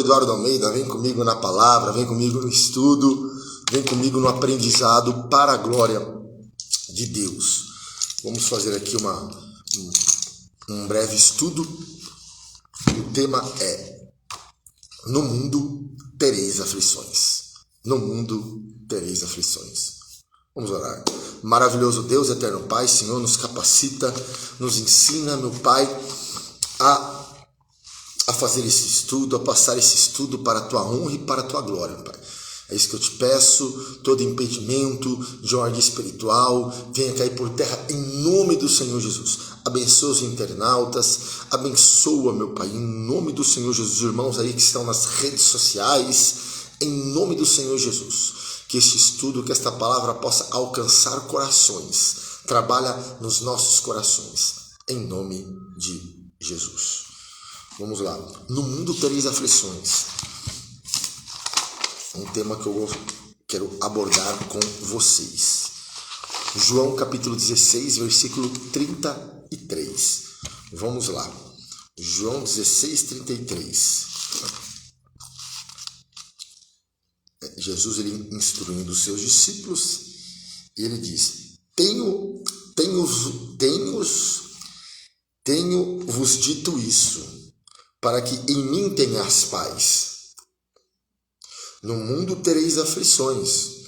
Eduardo Almeida, vem comigo na palavra, vem comigo no estudo, vem comigo no aprendizado para a glória de Deus. Vamos fazer aqui um breve estudo. O tema é: no mundo tereis aflições. No mundo tereis aflições. Vamos orar. Maravilhoso Deus, eterno Pai, Senhor, nos capacita, nos ensina, meu Pai, a fazer esse estudo, a passar esse estudo para a Tua honra e para a Tua glória, Pai. É isso que eu te peço. Todo impedimento de ordem espiritual venha cair por terra em nome do Senhor Jesus. Abençoa os internautas, abençoa, meu Pai, em nome do Senhor Jesus, irmãos aí que estão nas redes sociais, em nome do Senhor Jesus. Que este estudo, que esta palavra possa alcançar corações, trabalha nos nossos corações, em nome de Jesus. Vamos lá. No mundo tereis aflições. Um tema que eu quero abordar com vocês. João capítulo 16, versículo 33. Vamos lá. João 16, 33. Jesus, ele instruindo os seus discípulos, e ele diz: Tenho-vos dito isso, para que em mim tenhas paz. No mundo tereis aflições,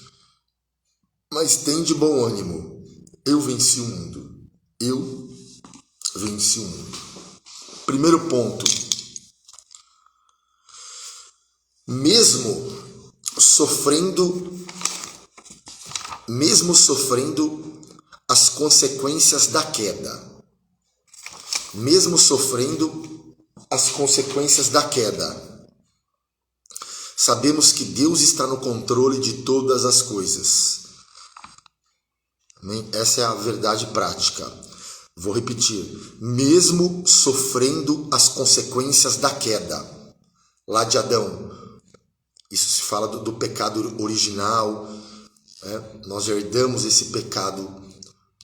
mas tende bom ânimo. Eu venci o mundo. Eu venci o mundo. Primeiro ponto. Mesmo sofrendo as consequências da queda. Mesmo sofrendo as consequências da queda. Sabemos que Deus está no controle de todas as coisas. Amém? Essa é a verdade prática. Vou repetir. Mesmo sofrendo as consequências da queda, lá de Adão. Isso se fala do pecado original. Nós herdamos esse pecado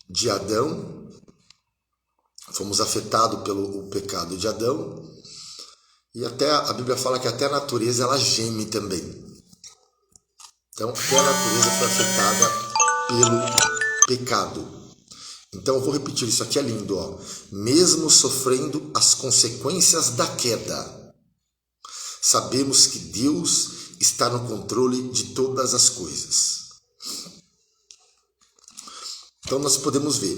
de Adão. Fomos afetados pelo pecado de Adão. E até a Bíblia fala que até a natureza ela geme também. Então, até a natureza foi afetada pelo pecado. Então, eu vou repetir, isso aqui é lindo, ó. Mesmo sofrendo as consequências da queda, sabemos que Deus está no controle de todas as coisas. Então, nós podemos ver,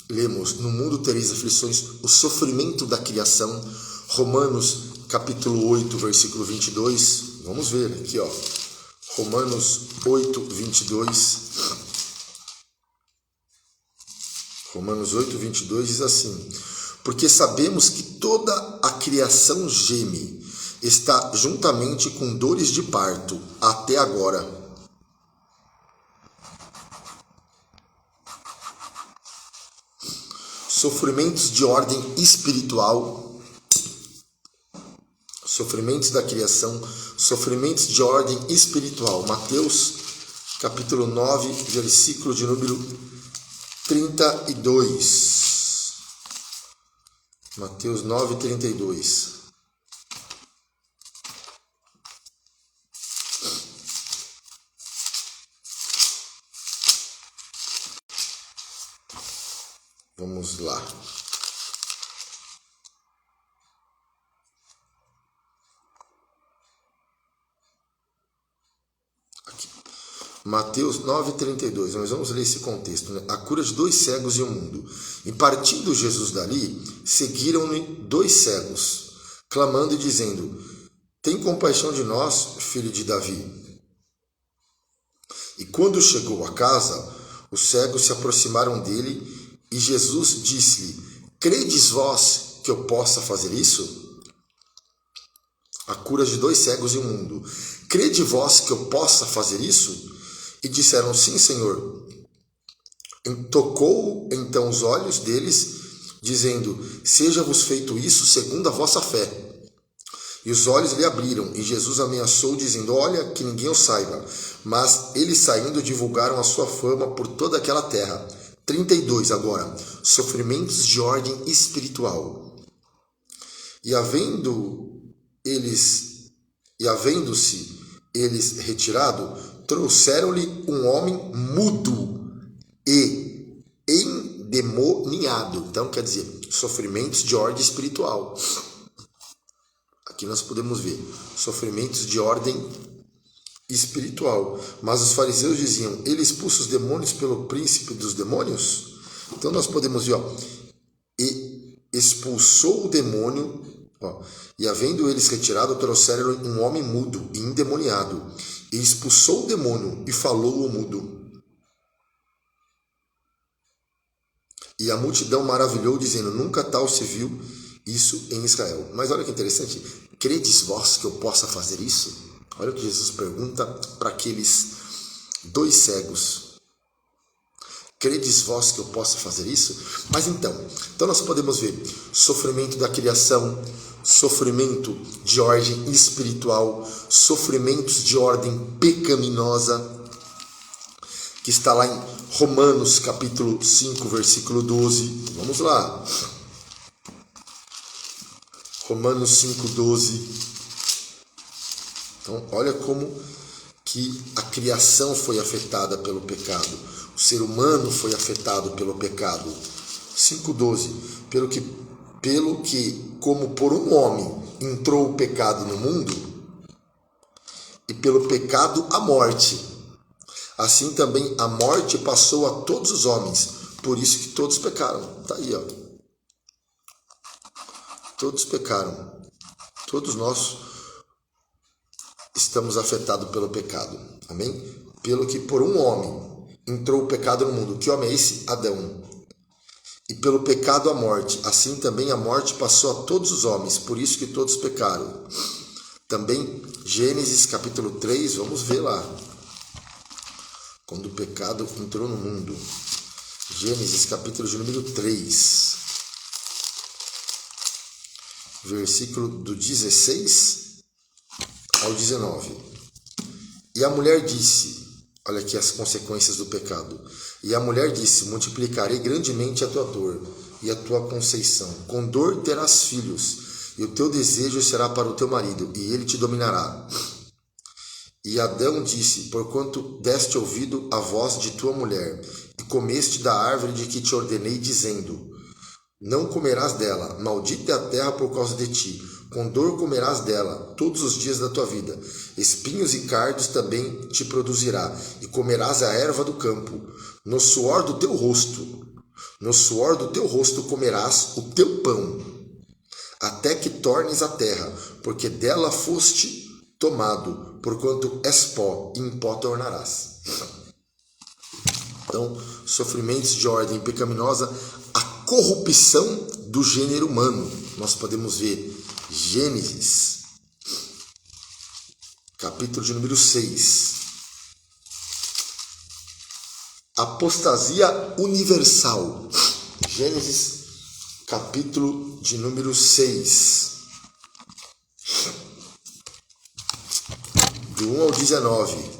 lemos: no mundo tereis aflições, o sofrimento da criação. Romanos capítulo 8, versículo 22. Vamos ver aqui, ó. Romanos 8, 22. Romanos 8, 22 diz assim: porque sabemos que toda a criação geme, está juntamente com dores de parto até agora. Sofrimentos de ordem espiritual. Sofrimentos da criação, sofrimentos de ordem espiritual. Mateus, capítulo 9, versículo de número 32. Mateus 9, 32. Vamos lá. Mateus 9,32, nós vamos ler esse contexto, né? A cura de 2 cegos e um mudo. E partindo Jesus dali, seguiram-lhe 2 cegos, clamando e dizendo: tem compaixão de nós, filho de Davi. E quando chegou a casa, os cegos se aproximaram dele, e Jesus disse-lhe: credes vós que eu possa fazer isso? A cura de 2 cegos e um mudo. Crede vós que eu possa fazer isso? E disseram: sim, Senhor. Tocou então os olhos deles, dizendo: seja-vos feito isso segundo a vossa fé. E os olhos lhe abriram, e Jesus ameaçou, dizendo: olha, que ninguém o saiba. Mas eles, saindo, divulgaram a sua fama por toda aquela terra. 32 agora. Sofrimentos de ordem espiritual. E havendo eles E havendo-se eles retirado, trouxeram-lhe um homem mudo e endemoniado. Então, quer dizer, sofrimentos de ordem espiritual. Aqui nós podemos ver sofrimentos de ordem espiritual. Mas os fariseus diziam: ele expulsa os demônios pelo príncipe dos demônios? Então nós podemos ver, e expulsou o demônio, e havendo eles retirado, trouxeram um homem mudo e endemoniado, e expulsou o demônio e falou o mudo. E a multidão maravilhou, dizendo: nunca tal se viu isso em Israel. Mas olha que interessante, credes vós que eu possa fazer isso? Olha o que Jesus pergunta para aqueles dois cegos. Credes vós que eu possa fazer isso? Mas então nós podemos ver sofrimento da criação, sofrimento de ordem espiritual, sofrimentos de ordem pecaminosa, que está lá em Romanos capítulo 5, versículo 12. Vamos lá. Romanos 5, 12. Então, olha como que a criação foi afetada pelo pecado. O ser humano foi afetado pelo pecado. 5,12. Pelo que, como por um homem entrou o pecado no mundo, e pelo pecado a morte, assim também a morte passou a todos os homens. Por isso que todos pecaram. Está aí, Todos pecaram. Todos nós estamos afetados pelo pecado. Amém? Pelo que por um homem entrou o pecado no mundo. Que homem é esse? Adão. E pelo pecado a morte. Assim também a morte passou a todos os homens. Por isso que todos pecaram. Também Gênesis capítulo 3. Vamos ver lá. Quando o pecado entrou no mundo. Gênesis capítulo de número 3. Versículo do 16 ao 19. E a mulher disse, olha aqui as consequências do pecado. E a mulher disse: multiplicarei grandemente a tua dor e a tua conceição. Com dor terás filhos, e o teu desejo será para o teu marido, e ele te dominará. E Adão disse: porquanto deste ouvido à voz de tua mulher, e comeste da árvore de que te ordenei, dizendo: não comerás dela, maldita é a terra por causa de ti. Com dor comerás dela todos os dias da tua vida. Espinhos e cardos também te produzirá, e comerás a erva do campo. No suor do teu rosto comerás o teu pão, até que tornes a terra, porque dela foste tomado, porquanto és pó, e em pó tornarás. Então, sofrimentos de ordem pecaminosa, a corrupção do gênero humano. Nós podemos ver Gênesis, capítulo de número 6. Apostasia universal. Gênesis, capítulo de número 6. Do 1 ao 19.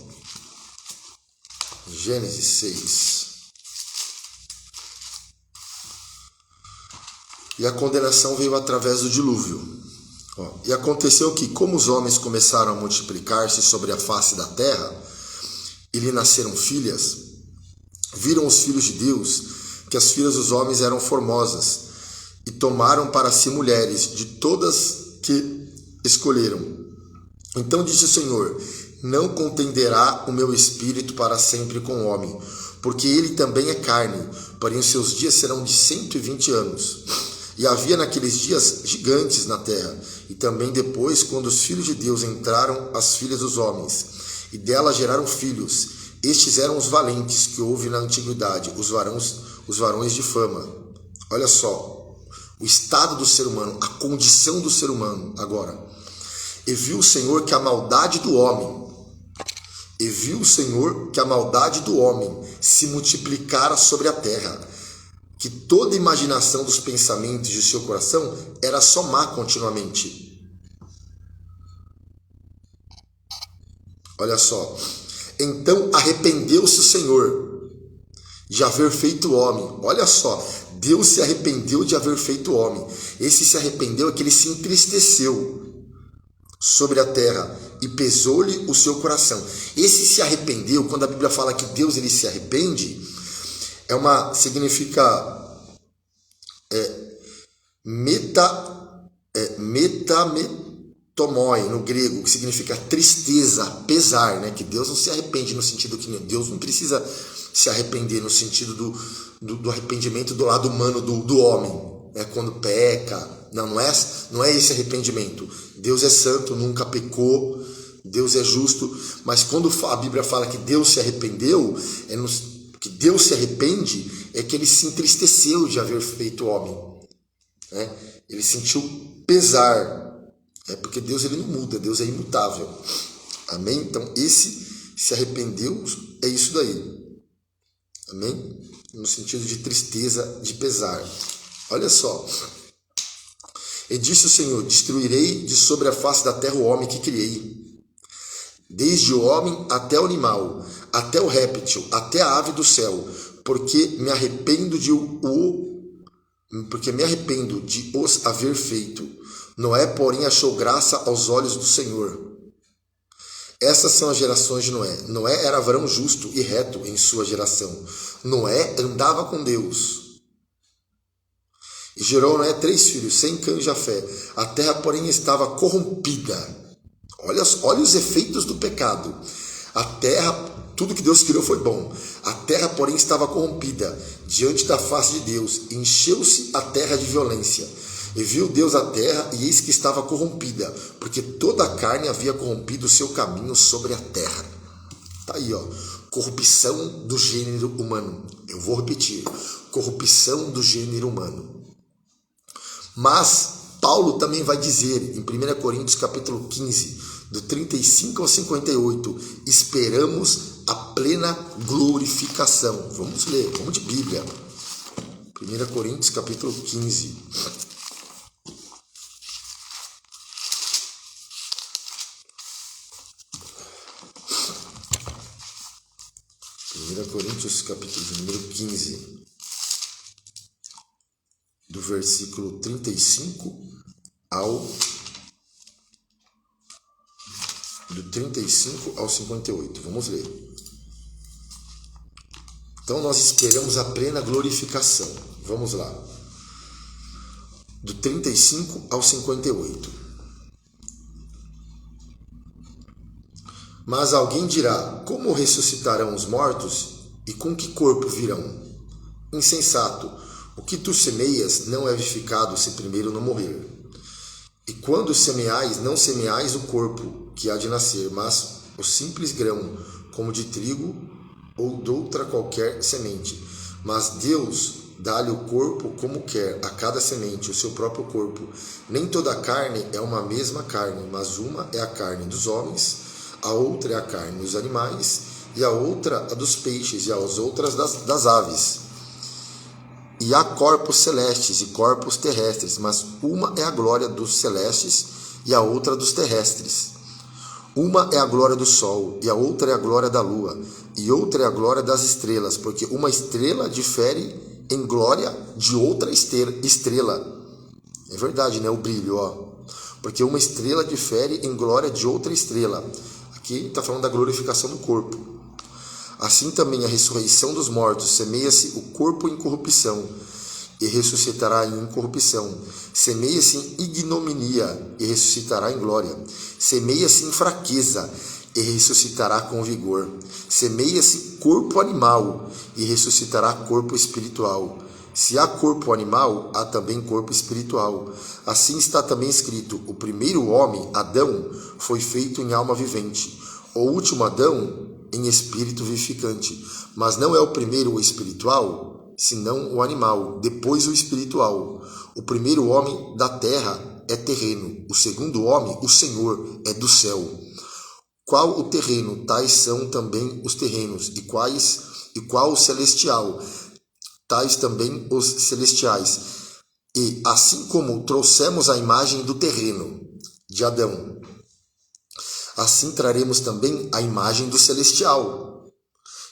Gênesis 6. E a condenação veio através do dilúvio. E aconteceu que, como os homens começaram a multiplicar-se sobre a face da terra, e lhe nasceram filhas, viram os filhos de Deus que as filhas dos homens eram formosas, e tomaram para si mulheres de todas que escolheram. Então disse o Senhor: não contenderá o meu espírito para sempre com o homem, porque ele também é carne, porém os seus dias serão de 120 anos. E havia naqueles dias gigantes na terra, e também depois, quando os filhos de Deus entraram, as filhas dos homens, e delas geraram filhos. Estes eram os valentes que houve na antiguidade, os varões de fama. Olha só, o estado do ser humano, a condição do ser humano agora. E viu o Senhor que a maldade do homem se multiplicara sobre a terra, que toda imaginação dos pensamentos de seu coração era só má continuamente. Olha só. Então arrependeu-se o Senhor de haver feito o homem. Olha só, Deus se arrependeu de haver feito o homem. Esse se arrependeu é que ele se entristeceu sobre a terra, e pesou-lhe o seu coração. Esse se arrependeu, quando a Bíblia fala que Deus ele se arrepende, significa metametomoi no grego, que significa tristeza, pesar, né? Que Deus não se arrepende no sentido que Deus não precisa se arrepender no sentido do arrependimento do lado humano do homem, né? Quando peca, não é esse arrependimento. Deus é santo, nunca pecou, Deus é justo, mas quando a Bíblia fala que Deus se arrependeu, que Deus se arrepende, é que ele se entristeceu de haver feito o homem, né? Ele sentiu pesar, porque Deus ele não muda, Deus é imutável, amém? Então esse se arrependeu é isso daí, amém? No sentido de tristeza, de pesar. Olha só, e disse o Senhor: destruirei de sobre a face da terra o homem que criei, desde o homem até o animal, até o réptil, até a ave do céu, porque me arrependo de os haver feito. Noé, porém, achou graça aos olhos do Senhor. Essas são as gerações de Noé. Noé era varão justo e reto em sua geração. Noé andava com Deus. E gerou Noé 3 filhos, Sem, Cã e Jafé. A terra, porém, estava corrompida. Olha os efeitos do pecado. A terra, tudo que Deus criou foi bom. A terra, porém, estava corrompida diante da face de Deus. Encheu-se a terra de violência. E viu Deus a terra, e eis que estava corrompida, porque toda a carne havia corrompido o seu caminho sobre a terra. Tá aí, ó. Corrupção do gênero humano. Eu vou repetir. Corrupção do gênero humano. Mas Paulo também vai dizer em 1 Coríntios capítulo 15, do 35 ao 58, esperamos a plena glorificação. Vamos ler, vamos de Bíblia. 1 Coríntios capítulo 15. 1 Coríntios capítulo número 15. Do versículo 35 ao 58. Vamos ler. Então nós esperamos a plena glorificação. Vamos lá. Do 35 ao 58. Mas alguém dirá: como ressuscitarão os mortos e com que corpo virão? Insensato! O que tu semeias não é vivificado se primeiro não morrer. E quando semeais, não semeais o corpo que há de nascer, mas o simples grão, como de trigo ou de outra qualquer semente. Mas Deus dá-lhe o corpo como quer, a cada semente o seu próprio corpo. Nem toda a carne é uma mesma carne, mas uma é a carne dos homens, a outra é a carne dos animais, e a outra a dos peixes, e as outras das aves. E há corpos celestes e corpos terrestres, mas uma é a glória dos celestes e a outra dos terrestres. Uma é a glória do sol e a outra é a glória da lua, e outra é a glória das estrelas, porque uma estrela difere em glória de outra estrela. É verdade, né? O brilho, ó. Porque uma estrela difere em glória de outra estrela. Aqui está falando da glorificação do corpo. Assim também a ressurreição dos mortos, semeia-se o corpo em corrupção, e ressuscitará em incorrupção. Semeia-se em ignominia, e ressuscitará em glória. Semeia-se em fraqueza, e ressuscitará com vigor. Semeia-se corpo animal, e ressuscitará corpo espiritual. Se há corpo animal, há também corpo espiritual. Assim está também escrito: o primeiro homem, Adão, foi feito em alma vivente. O último Adão, em espírito vivificante. Mas não é o primeiro o espiritual, senão o animal, depois o espiritual. O primeiro homem da terra é terreno, o segundo homem, o Senhor, é do céu. Qual o terreno, tais são também os terrenos, e qual o celestial, tais também os celestiais. E assim como trouxemos a imagem do terreno, de Adão, assim traremos também a imagem do celestial.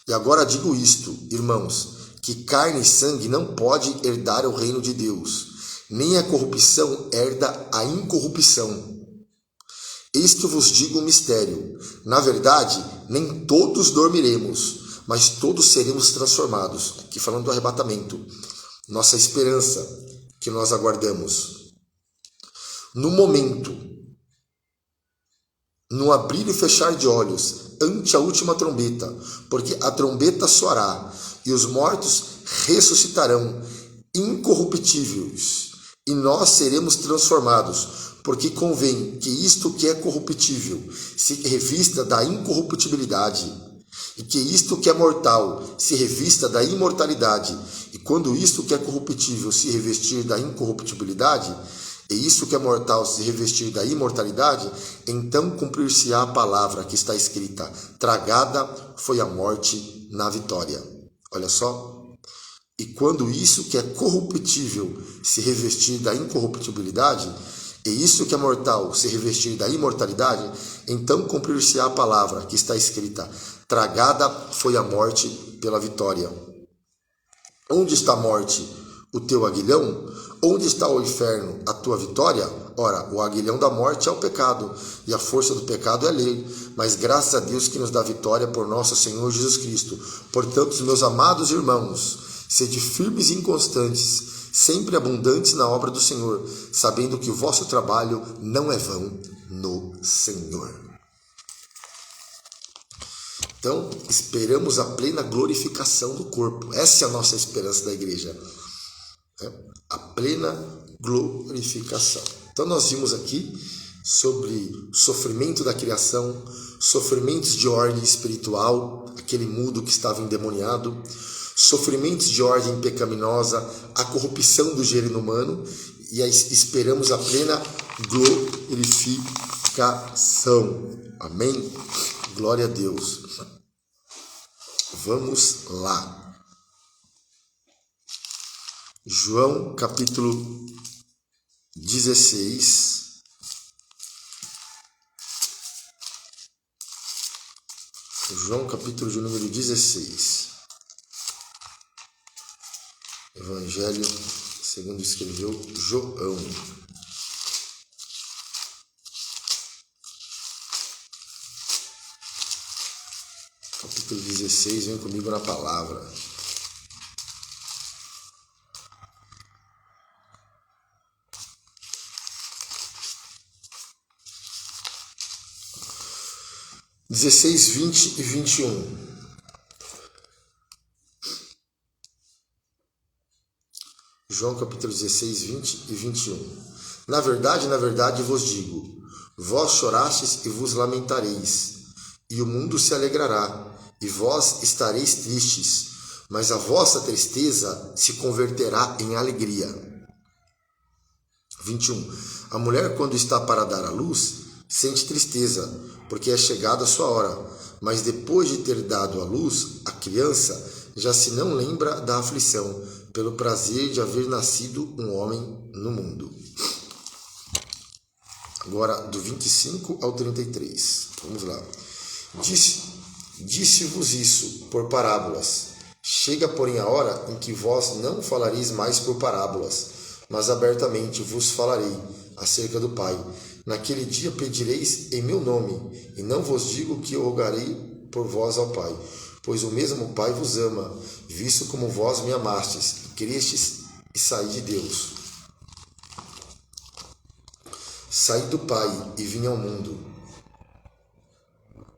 E agora digo isto, irmãos, que carne e sangue não pode herdar o reino de Deus, nem a corrupção herda a incorrupção. Eis que vos digo um mistério. Na verdade, nem todos dormiremos, mas todos seremos transformados. Aqui falando do arrebatamento. Nossa esperança que nós aguardamos. No momento, no abrir e fechar de olhos, ante a última trombeta, porque a trombeta soará, e os mortos ressuscitarão incorruptíveis, e nós seremos transformados, porque convém que isto que é corruptível se revista da incorruptibilidade, e que isto que é mortal se revista da imortalidade. E quando isto que é corruptível se revestir da incorruptibilidade, e isso que é mortal se revestir da imortalidade, então cumprir-se-á a palavra que está escrita: tragada foi a morte na vitória. Olha só. E quando isso que é corruptível se revestir da incorruptibilidade, e isso que é mortal se revestir da imortalidade, então cumprir-se-á a palavra que está escrita: tragada foi a morte pela vitória. Onde está a morte, o teu aguilhão? Onde está o inferno, a tua vitória? Ora, o aguilhão da morte é o pecado, e a força do pecado é a lei. Mas graças a Deus que nos dá vitória por nosso Senhor Jesus Cristo. Portanto, meus amados irmãos, sede firmes e inconstantes, sempre abundantes na obra do Senhor, sabendo que o vosso trabalho não é vão no Senhor. Então, esperamos a plena glorificação do corpo. Essa é a nossa esperança da igreja. A plena glorificação. Então, nós vimos aqui sobre o sofrimento da criação, sofrimentos de ordem espiritual, aquele mundo que estava endemoniado, sofrimentos de ordem pecaminosa, a corrupção do gênero humano, e esperamos a plena glorificação. Amém? Glória a Deus. Vamos lá. João capítulo 16. João capítulo de número 16. Evangelho segundo escreveu João. Capítulo 16, vem comigo na palavra. (16, 20 e 21). João capítulo 16, 20 e 21. Na verdade vos digo, vós chorastes e vos lamentareis, e o mundo se alegrará, e vós estareis tristes, mas a vossa tristeza se converterá em alegria. 21. A mulher, quando está para dar à luz, sente tristeza, porque é chegada a sua hora, mas depois de ter dado à luz a criança, já se não lembra da aflição, pelo prazer de haver nascido um homem no mundo. Agora, do 25 ao 33. Vamos lá. Disse-vos isso por parábolas. Chega, porém, a hora em que vós não falareis mais por parábolas, mas abertamente vos falarei acerca do Pai. Naquele dia pedireis em meu nome, e não vos digo que eu rogarei por vós ao Pai, pois o mesmo Pai vos ama, visto como vós me amastes, crestes e saí de Deus. Saí do Pai e vim ao mundo.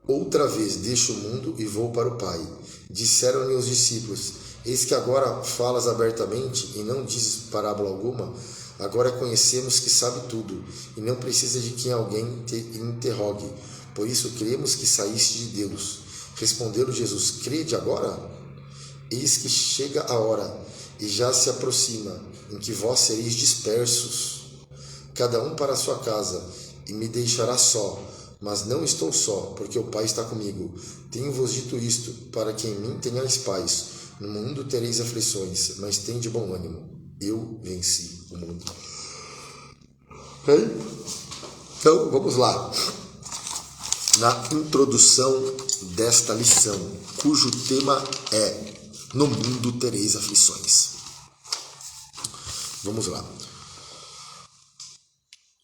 Outra vez deixo o mundo e vou para o Pai. Disseram-lhe os discípulos: eis que agora falas abertamente e não dizes parábola alguma. Agora conhecemos que sabe tudo e não precisa de que alguém te interrogue. Por isso cremos que saíste de Deus. Respondeu Jesus: crede agora? Eis que chega a hora, e já se aproxima, em que vós sereis dispersos, cada um para a sua casa, e me deixará só. Mas não estou só, porque o Pai está comigo. Tenho-vos dito isto, para que em mim tenhais paz. No mundo tereis aflições, mas tende bom ânimo. Eu venci o mundo. Ok? Então, vamos lá. Na introdução desta lição, cujo tema é: no mundo tereis aflições. Vamos lá.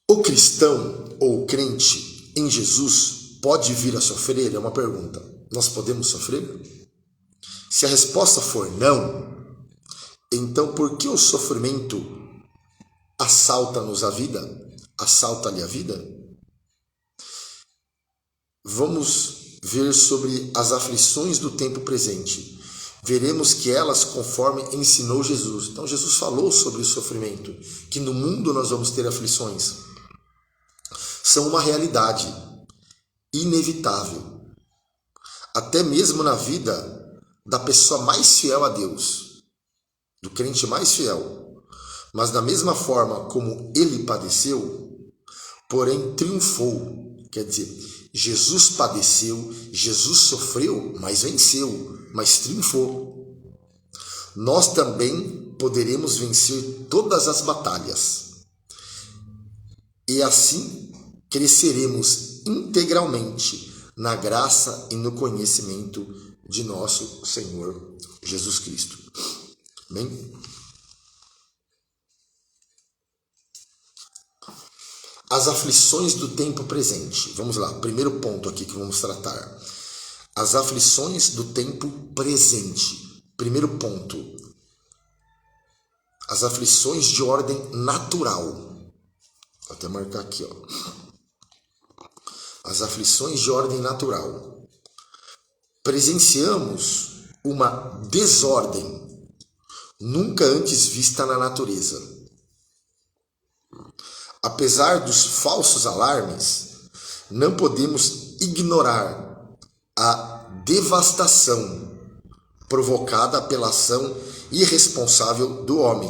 O cristão ou o crente em Jesus pode vir a sofrer? É uma pergunta. Nós podemos sofrer? Se a resposta for não, então por que o sofrimento assalta-nos a vida? Assalta-lhe a vida? Vamos ver sobre as aflições do tempo presente. Veremos que elas, conforme ensinou Jesus. Então Jesus falou sobre o sofrimento, que no mundo nós vamos ter aflições. São uma realidade inevitável. Até mesmo na vida da pessoa mais fiel a Deus, do crente mais fiel. Mas da mesma forma como ele padeceu, porém triunfou. Quer dizer, Jesus padeceu, Jesus sofreu, mas venceu, mas triunfou. Nós também poderemos vencer todas as batalhas. E assim cresceremos integralmente na graça e no conhecimento de nosso Senhor Jesus Cristo. Amém? As aflições do tempo presente. Vamos lá, primeiro ponto aqui que vamos tratar. As aflições do tempo presente. Primeiro ponto. As aflições de ordem natural. Vou até marcar aqui, ó. As aflições de ordem natural. Presenciamos uma desordem nunca antes vista na natureza. Apesar dos falsos alarmes, não podemos ignorar a devastação provocada pela ação irresponsável do homem.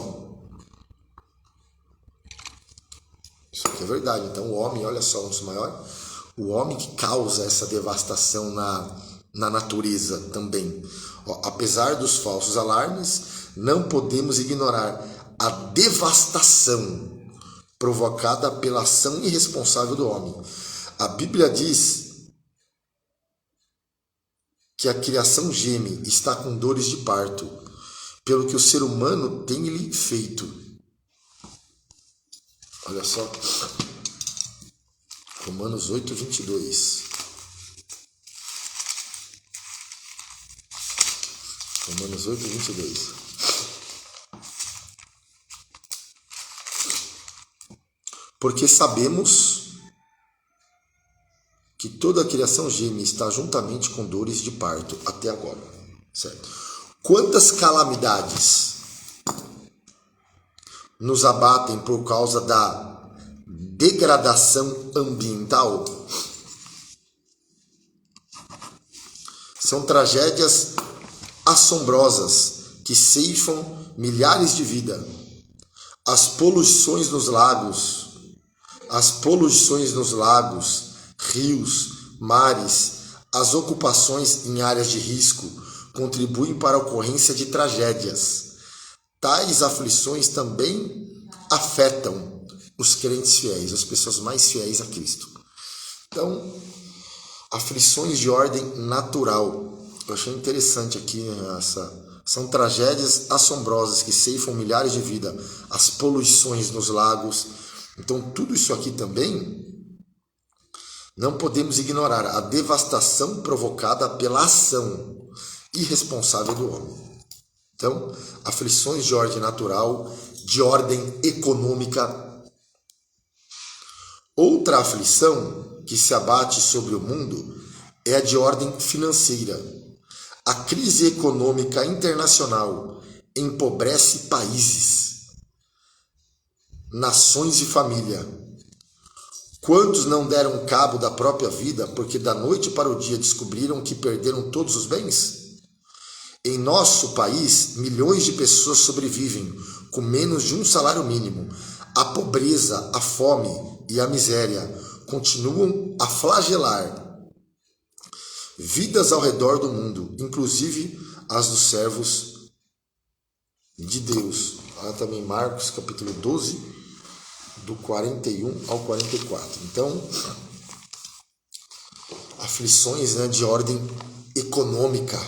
Isso aqui é verdade. Então o homem, olha só, um dos maiores, o homem que causa essa devastação na natureza também. Apesar dos falsos alarmes, não podemos ignorar a devastação provocada pela ação irresponsável do homem. A Bíblia diz que a criação geme, está com dores de parto, pelo que o ser humano tem lhe feito. Olha só. Romanos 8, 22. Romanos 8, 22. Porque sabemos que toda a criação geme, está juntamente com dores de parto até agora. Certo? Quantas calamidades nos abatem por causa da degradação ambiental? São tragédias assombrosas que ceifam milhares de vidas. As poluições nos lagos, rios, mares, as ocupações em áreas de risco contribuem para a ocorrência de tragédias. Tais aflições também afetam os crentes fiéis, as pessoas mais fiéis a Cristo. Então, aflições de ordem natural. Eu achei interessante aqui são tragédias assombrosas que ceifam milhares de vidas, as poluições nos lagos. Então, tudo isso aqui também não podemos ignorar a devastação provocada pela ação irresponsável do homem. Então, aflições de ordem natural, de ordem econômica. Outra aflição que se abate sobre o mundo é a de ordem financeira. A crise econômica internacional empobrece países, nações e família. Quantos não deram cabo da própria vida porque da noite para o dia descobriram que perderam todos os bens? Em nosso país, milhões de pessoas sobrevivem com menos de um salário mínimo. A pobreza, a fome e a miséria continuam a flagelar vidas ao redor do mundo, inclusive as dos servos de Deus. Há também Marcos capítulo 12, do 41 ao 44. Então, aflições, de ordem econômica.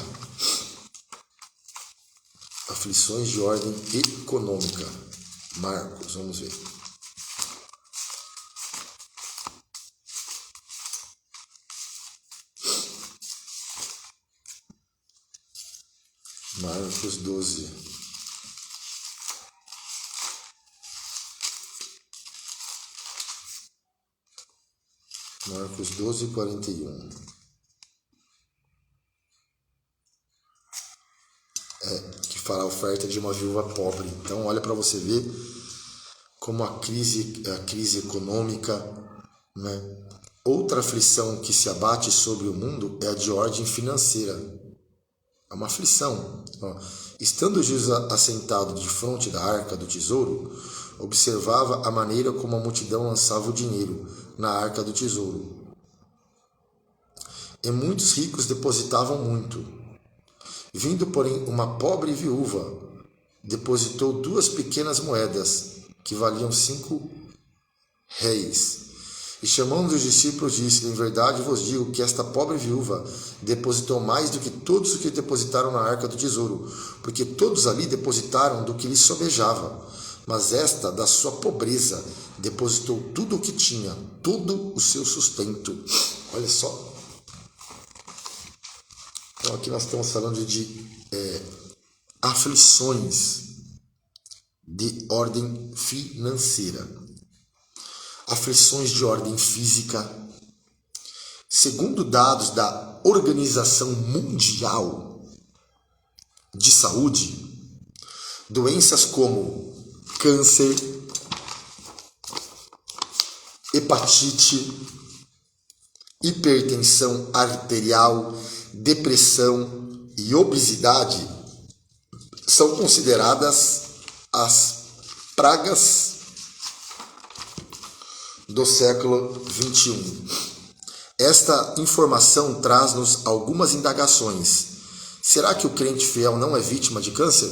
Aflições de ordem econômica. Marcos, vamos ver. Marcos 12. Marcos 12, 41. Que fará a oferta de uma viúva pobre. Então, olha para você ver como a crise econômica, né? Outra aflição que se abate sobre o mundo é a de ordem financeira. É uma aflição. Estando Jesus assentado de frente da arca do tesouro, observava a maneira como a multidão lançava o dinheiro na arca do tesouro. E muitos ricos depositavam muito. Vindo, porém, uma pobre viúva, depositou 2 pequenas moedas, que valiam 5 réis. E chamando os discípulos, disse: em verdade vos digo que esta pobre viúva depositou mais do que todos os que depositaram na arca do tesouro, porque todos ali depositaram do que lhes sobejava, mas esta, da sua pobreza, depositou tudo o que tinha, todo o seu sustento. Olha só. Então aqui nós estamos falando de aflições de ordem financeira, aflições de ordem física. Segundo dados da Organização Mundial de Saúde, doenças como câncer, hepatite, hipertensão arterial, depressão e obesidade são consideradas as pragas do século XXI. Esta informação traz-nos algumas indagações. Será que o crente fiel não é vítima de câncer?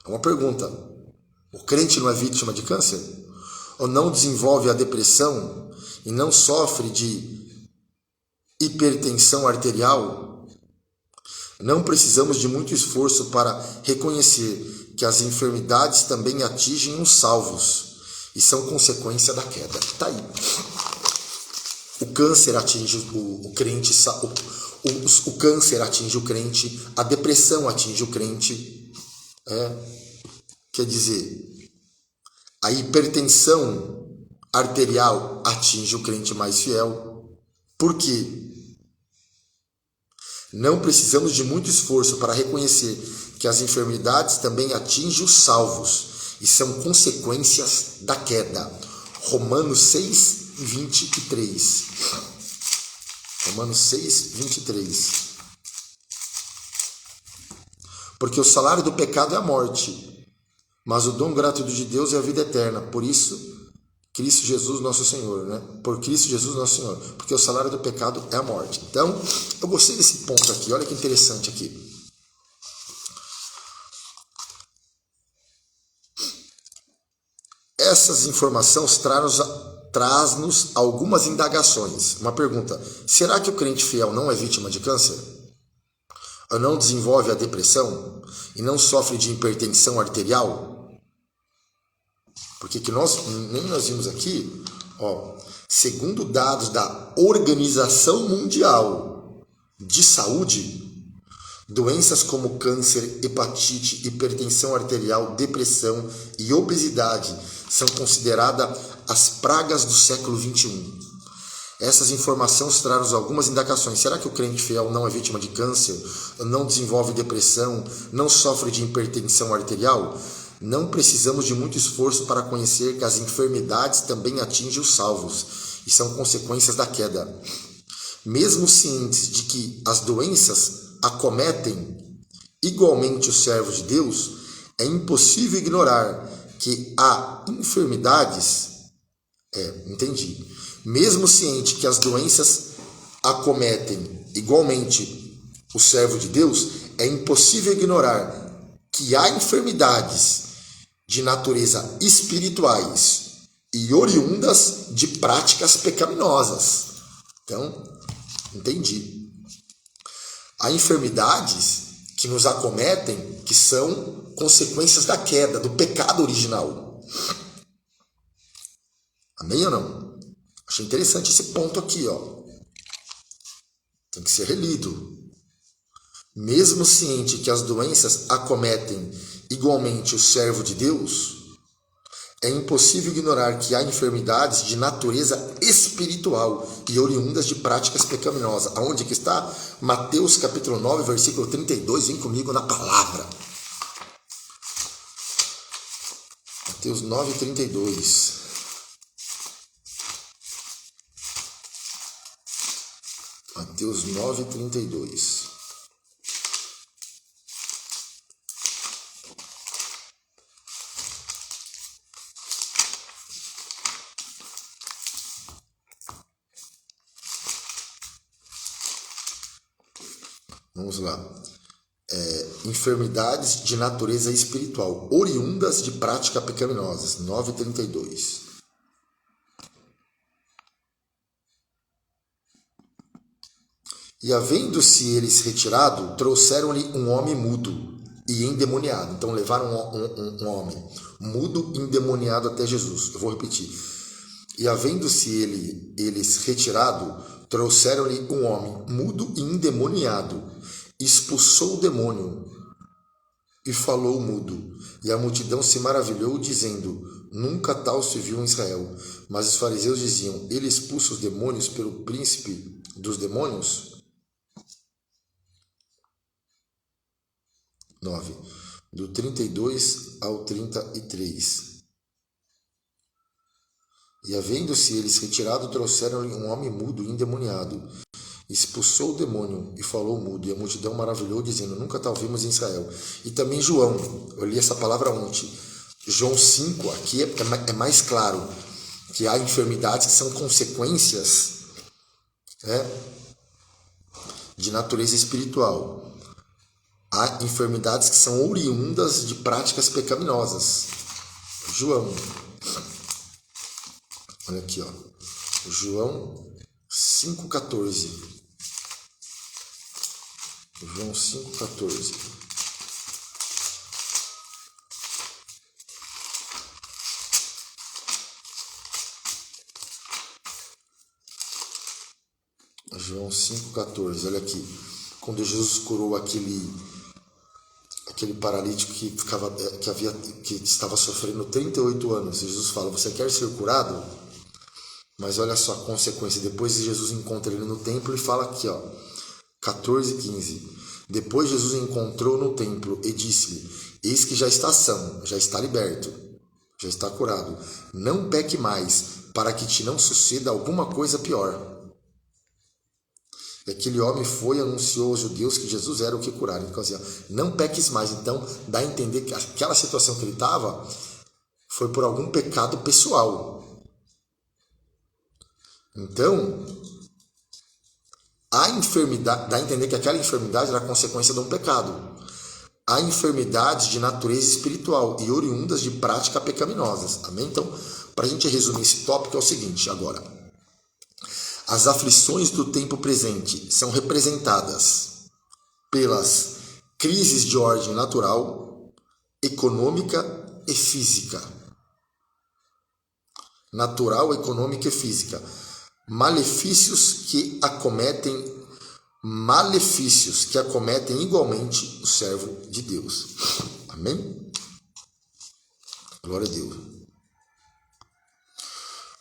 É uma pergunta. O crente não é vítima de câncer? Ou não desenvolve a depressão e não sofre de hipertensão arterial? Não precisamos de muito esforço para reconhecer que as enfermidades também atingem os salvos e são consequência da queda. Tá aí. O câncer atinge o crente, o câncer atinge o crente, a depressão atinge o crente. Quer dizer, a hipertensão arterial atinge o crente mais fiel. Por quê? Não precisamos de muito esforço para reconhecer que as enfermidades também atingem os salvos e são consequências da queda. Romanos 6, 23. Romanos 6, 23. Porque o salário do pecado é a morte, mas o dom gratuito de Deus é a vida eterna. Por isso, Cristo Jesus nosso Senhor, né? Por Cristo Jesus nosso Senhor. Porque o salário do pecado é a morte. Então, eu gostei desse ponto aqui. Olha que interessante aqui. Essas informações traz-nos algumas indagações. Uma pergunta: será que o crente fiel não é vítima de câncer? Ou não desenvolve a depressão? E não sofre de hipertensão arterial? Porque nós vimos aqui, segundo dados da Organização Mundial de Saúde, doenças como câncer, hepatite, hipertensão arterial, depressão e obesidade são consideradas as pragas do século XXI. Essas informações trazem algumas indagações. Será que o crente fiel não é vítima de câncer? Não desenvolve depressão? Não sofre de hipertensão arterial? Não precisamos de muito esforço para conhecer que as enfermidades também atingem os salvos e são consequências da queda. Mesmo cientes de que as doenças acometem igualmente os servos de Deus, é impossível ignorar que há enfermidades. Mesmo ciente que as doenças acometem igualmente o servo de Deus, é impossível ignorar que há enfermidades de natureza espirituais e oriundas de práticas pecaminosas. Então, entendi. Há enfermidades que nos acometem que são consequências da queda, do pecado original. Amém ou não? Achei interessante esse ponto aqui, Tem que ser relido. mesmo ciente que as doenças acometem igualmente o servo de Deus, é impossível ignorar que há enfermidades de natureza espiritual e oriundas de práticas pecaminosas. Aonde que está? Mateus capítulo 9, versículo 32. Vem comigo na palavra. Mateus 9, 32. Mateus 9, 32. Vamos lá. Enfermidades de natureza espiritual, oriundas de prática pecaminosas. 9:32. E havendo-se eles retirado, trouxeram-lhe um homem mudo e endemoniado. Então levaram um homem mudo e endemoniado até Jesus. Eu vou repetir. E havendo-se eles retirado, trouxeram-lhe um homem mudo e endemoniado. Expulsou o demônio e falou mudo. E a multidão se maravilhou, dizendo: nunca tal se viu em Israel. Mas os fariseus diziam: ele expulsa os demônios pelo príncipe dos demônios? 9. Do 32 ao 33. E havendo-se eles retirado, trouxeram-lhe um homem mudo e endemoniado. Expulsou o demônio e falou mudo, e a multidão maravilhou, dizendo: nunca tal vimos em Israel. E também João, eu li essa palavra ontem. João 5, aqui é mais claro que há enfermidades que são consequências de natureza espiritual. Há enfermidades que são oriundas de práticas pecaminosas. João, olha aqui, ó. João 5,14. João 5,14. João 5,14. Olha aqui. Quando Jesus curou aquele paralítico que estava sofrendo 38 anos, Jesus fala: você quer ser curado? Mas olha só a consequência. Depois Jesus encontra ele no templo e fala aqui, ó, 14:15. Depois Jesus encontrou no templo e disse-lhe: eis que já está são, já está liberto, já está curado. Não peque mais, para que te não suceda alguma coisa pior. E aquele homem foi e anunciou aos judeus que Jesus era o que curaram. Então, assim, ó, não peques mais. Então, dá a entender que aquela situação que ele estava foi por algum pecado pessoal. Então, a enfermidade, dá a entender que aquela enfermidade era consequência de um pecado. Há enfermidades de natureza espiritual e oriundas de práticas pecaminosas. Amém? Então, para a gente resumir esse tópico, é o seguinte agora. As aflições do tempo presente são representadas pelas crises de ordem natural, econômica e física. Natural, econômica e física. Malefícios que acometem igualmente o servo de Deus. Amém? Glória a Deus.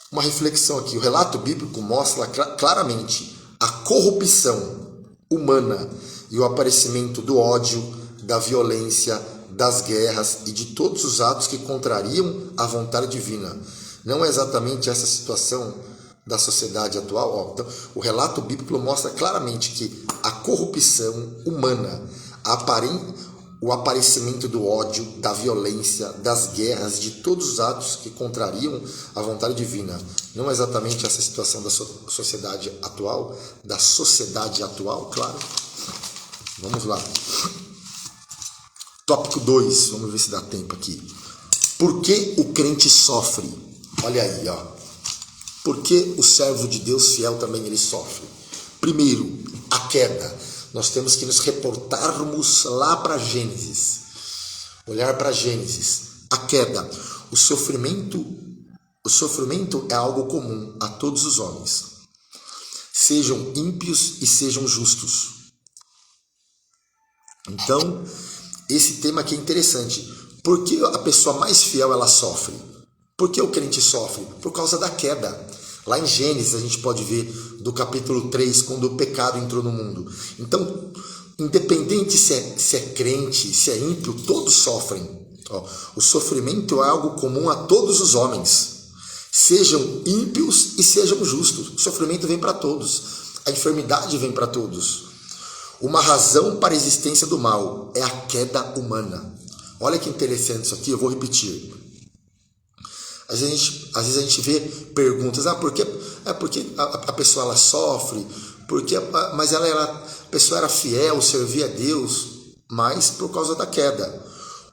Uma reflexão aqui. O relato bíblico mostra claramente a corrupção humana e o aparecimento do ódio, da violência, das guerras e de todos os atos que contrariam a vontade divina. Não é exatamente essa situação da sociedade atual? Então, o relato bíblico mostra claramente que a corrupção humana, o aparecimento do ódio, da violência, das guerras, de todos os atos que contrariam a vontade divina. Não é exatamente essa situação da sociedade atual? Da sociedade atual, claro. Vamos lá. Tópico 2, vamos ver se dá tempo aqui. Por que o crente sofre? Olha aí, ó. Por que o servo de Deus fiel também ele sofre? Primeiro, a queda. Nós temos que nos reportarmos lá para Gênesis. Olhar para Gênesis. A queda. O sofrimento é algo comum a todos os homens. Sejam ímpios e sejam justos. Então, esse tema aqui é interessante. Por que a pessoa mais fiel ela sofre? Por que o crente sofre? Por causa da queda. Lá em Gênesis a gente pode ver do capítulo 3, quando o pecado entrou no mundo. Então, independente se é crente, se é ímpio, todos sofrem. O sofrimento é algo comum a todos os homens. Sejam ímpios e sejam justos. O sofrimento vem para todos. A enfermidade vem para todos. Uma razão para a existência do mal é a queda humana. Olha que interessante isso aqui, eu vou repetir. Às vezes a gente vê perguntas, porque a pessoa ela sofre, mas a pessoa era fiel, servia a Deus, mas por causa da queda.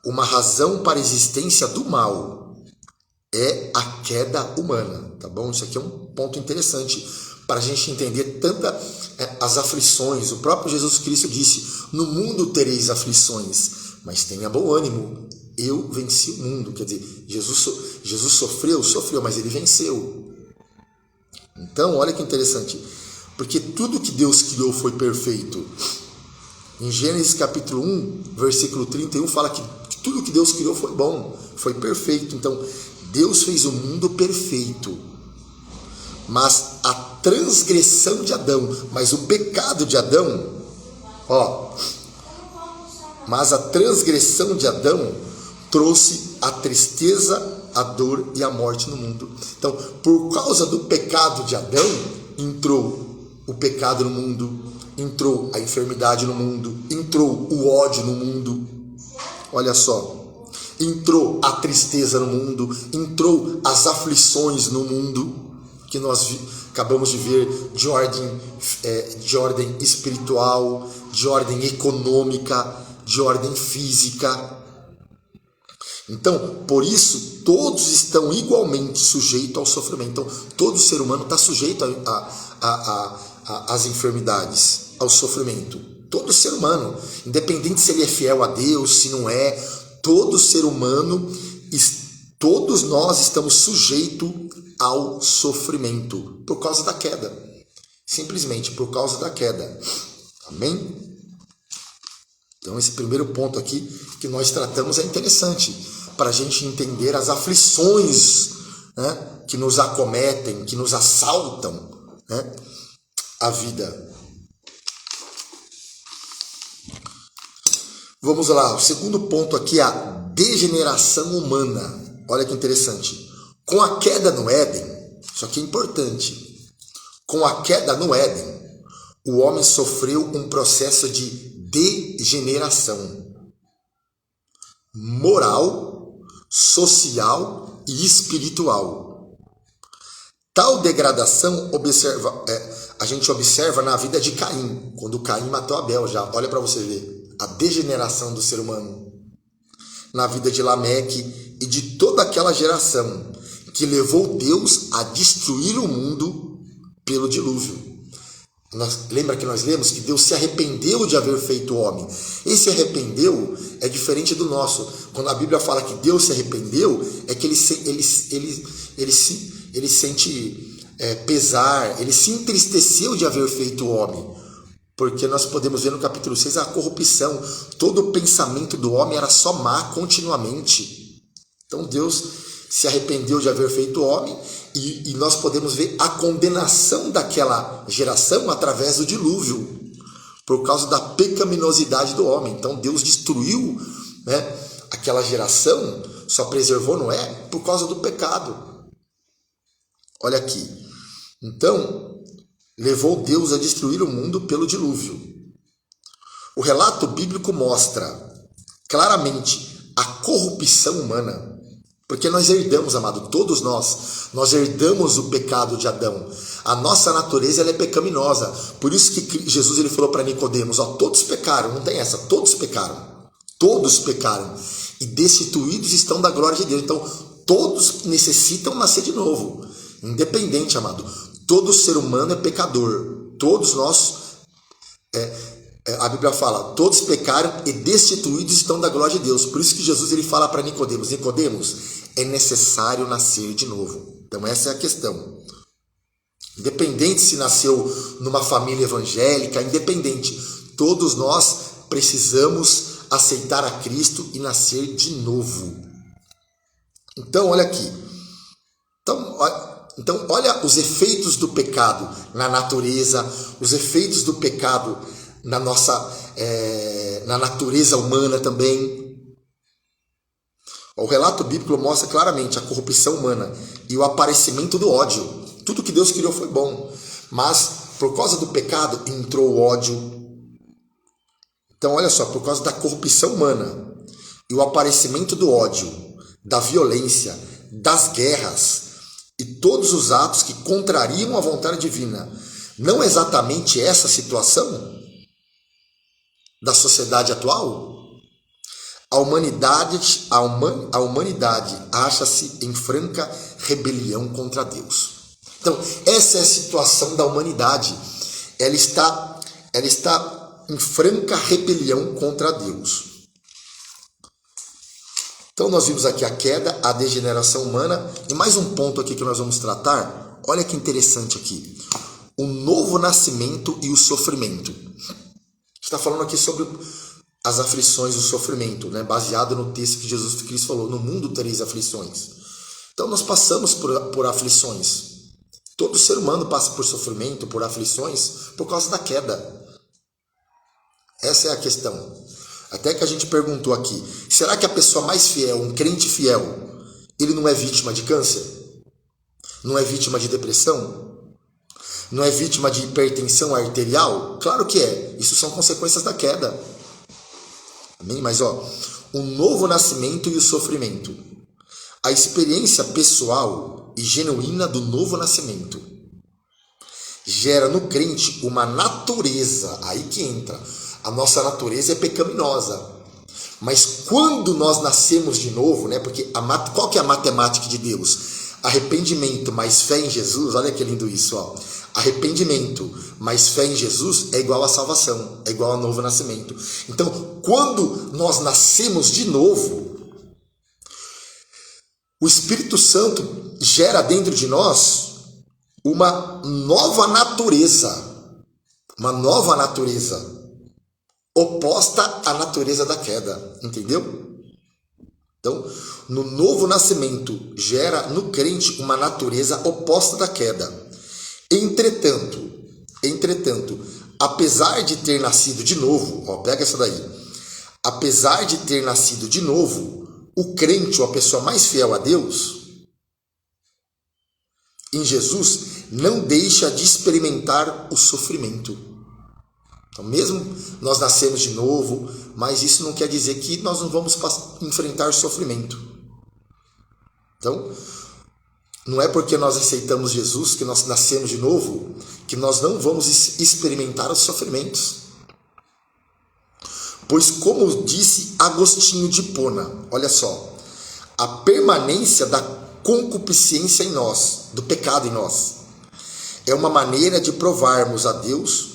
Uma razão para a existência do mal é a queda humana, tá bom? Isso aqui é um ponto interessante para a gente entender as aflições. O próprio Jesus Cristo disse: no mundo tereis aflições, mas tenha bom ânimo, eu venci o mundo. Quer dizer, Jesus sofreu, mas ele venceu. Então, olha que interessante, porque tudo que Deus criou foi perfeito. Em Gênesis capítulo 1, versículo 31, fala que tudo que Deus criou foi bom, foi perfeito. Então, Deus fez o mundo perfeito. Mas a transgressão de Adão, mas o pecado de Adão, mas a transgressão de Adão trouxe a tristeza, a dor e a morte no mundo. Então, por causa do pecado de Adão, entrou o pecado no mundo, entrou a enfermidade no mundo, entrou o ódio no mundo. Olha só, entrou a tristeza no mundo, entrou as aflições no mundo, que nós acabamos de ver, de ordem espiritual, de ordem econômica, de ordem física. Então, por isso, todos estão igualmente sujeitos ao sofrimento. Então, todo ser humano está sujeito às enfermidades, ao sofrimento. Todo ser humano, independente se ele é fiel a Deus, se não é, todo ser humano, todos nós estamos sujeitos ao sofrimento, por causa da queda. Simplesmente por causa da queda. Amém? Então, esse primeiro ponto aqui que nós tratamos é interessante, para a gente entender as aflições, né, que nos acometem, que nos assaltam, né, a vida. Vamos lá, o segundo ponto aqui é a degeneração humana. Olha que interessante. Com a queda no Éden, isso aqui é importante. Com a queda no Éden, o homem sofreu um processo de degeneração moral, social e espiritual. Tal degradação a gente observa na vida de Caim, quando Caim matou Abel. Já olha para você ver a degeneração do ser humano. Na vida de Lameque e de toda aquela geração que levou Deus a destruir o mundo pelo dilúvio. Lembra que nós lemos que Deus se arrependeu de haver feito o homem. Esse arrependeu é diferente do nosso. Quando a Bíblia fala que Deus se arrependeu, é que ele sente pesar, ele se entristeceu de haver feito o homem. Porque nós podemos ver no capítulo 6 a corrupção. Todo o pensamento do homem era só má continuamente. Então Deus se arrependeu de haver feito o homem, e nós podemos ver a condenação daquela geração através do dilúvio, por causa da pecaminosidade do homem. Então Deus destruiu, né, aquela geração, só preservou Noé por causa do pecado. Olha aqui. Então, levou Deus a destruir o mundo pelo dilúvio. O relato bíblico mostra claramente a corrupção humana. Porque nós herdamos, amado, todos nós herdamos o pecado de Adão. A nossa natureza ela é pecaminosa. Por isso que Jesus ele falou para Nicodemos, todos pecaram, não tem essa, todos pecaram. Todos pecaram. E destituídos estão da glória de Deus. Então, todos necessitam nascer de novo. Independente, amado. Todo ser humano é pecador. Todos nós, a Bíblia fala, todos pecaram e destituídos estão da glória de Deus. Por isso que Jesus ele fala para Nicodemos, é necessário nascer de novo. Então essa é a questão. Independente se nasceu numa família evangélica, independente, todos nós precisamos aceitar a Cristo e nascer de novo. Então, olha aqui. Então, olha os efeitos do pecado na natureza, os efeitos do pecado na natureza humana também. O relato bíblico mostra claramente a corrupção humana e o aparecimento do ódio. Tudo que Deus criou foi bom, mas por causa do pecado entrou o ódio. Então, olha só, por causa da corrupção humana e o aparecimento do ódio, da violência, das guerras e todos os atos que contrariam a vontade divina. Não é exatamente essa a situação da sociedade atual? A humanidade acha-se em franca rebelião contra Deus. Então, essa é a situação da humanidade. Ela está em franca rebelião contra Deus. Então, nós vimos aqui a queda, a degeneração humana. E mais um ponto aqui que nós vamos tratar. Olha que interessante aqui. O novo nascimento e o sofrimento. Está falando aqui sobre as aflições e o sofrimento, né? Baseado no texto que Jesus Cristo falou, no mundo tereis aflições. Então nós passamos por aflições. Todo ser humano passa por sofrimento, por aflições, por causa da queda. Essa é a questão. Até que a gente perguntou aqui, será que a pessoa mais fiel, um crente fiel, ele não é vítima de câncer? Não é vítima de depressão? Não é vítima de hipertensão arterial? Claro que é. Isso são consequências da queda. Amém? Mas o novo nascimento e o sofrimento. A experiência pessoal e genuína do novo nascimento gera no crente uma natureza. Aí que entra. A nossa natureza é pecaminosa. Mas quando nós nascemos de novo, né? Porque qual que é a matemática de Deus? Arrependimento mais fé em Jesus. Olha que lindo isso, ó. Arrependimento mais fé em Jesus é igual a salvação, é igual a novo nascimento. Então, quando nós nascemos de novo, o Espírito Santo gera dentro de nós uma nova natureza, oposta à natureza da queda, entendeu? Então, no novo nascimento gera no crente uma natureza oposta da queda. Entretanto, apesar de ter nascido de novo, pega essa daí. Apesar de ter nascido de novo, o crente, ou a pessoa mais fiel a Deus, em Jesus, não deixa de experimentar o sofrimento. Então, mesmo nós nascemos de novo, mas isso não quer dizer que nós não vamos enfrentar sofrimento. Então, não é porque nós aceitamos Jesus, que nós nascemos de novo, que nós não vamos experimentar os sofrimentos. Pois, como disse Agostinho de Hipona, olha só, a permanência da concupiscência em nós, do pecado em nós, é uma maneira de provarmos a Deus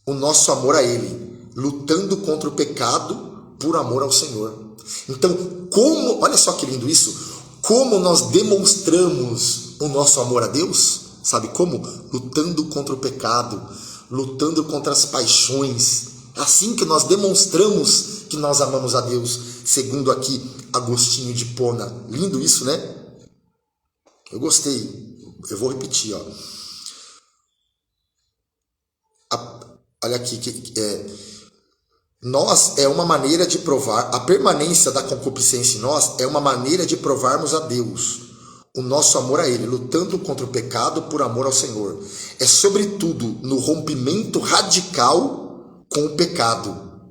o nosso amor a Ele, lutando contra o pecado por amor ao Senhor. Então, olha só que lindo isso, como nós demonstramos o nosso amor a Deus, sabe como? Lutando contra o pecado, lutando contra as paixões, assim que nós demonstramos que nós amamos a Deus, segundo aqui Agostinho de Hipona. Lindo isso, né? Eu gostei, eu vou repetir, olha aqui, nós é uma maneira de provar, a permanência da concupiscência em nós é uma maneira de provarmos a Deus o nosso amor a Ele, lutando contra o pecado por amor ao Senhor. É sobretudo no rompimento radical com o pecado.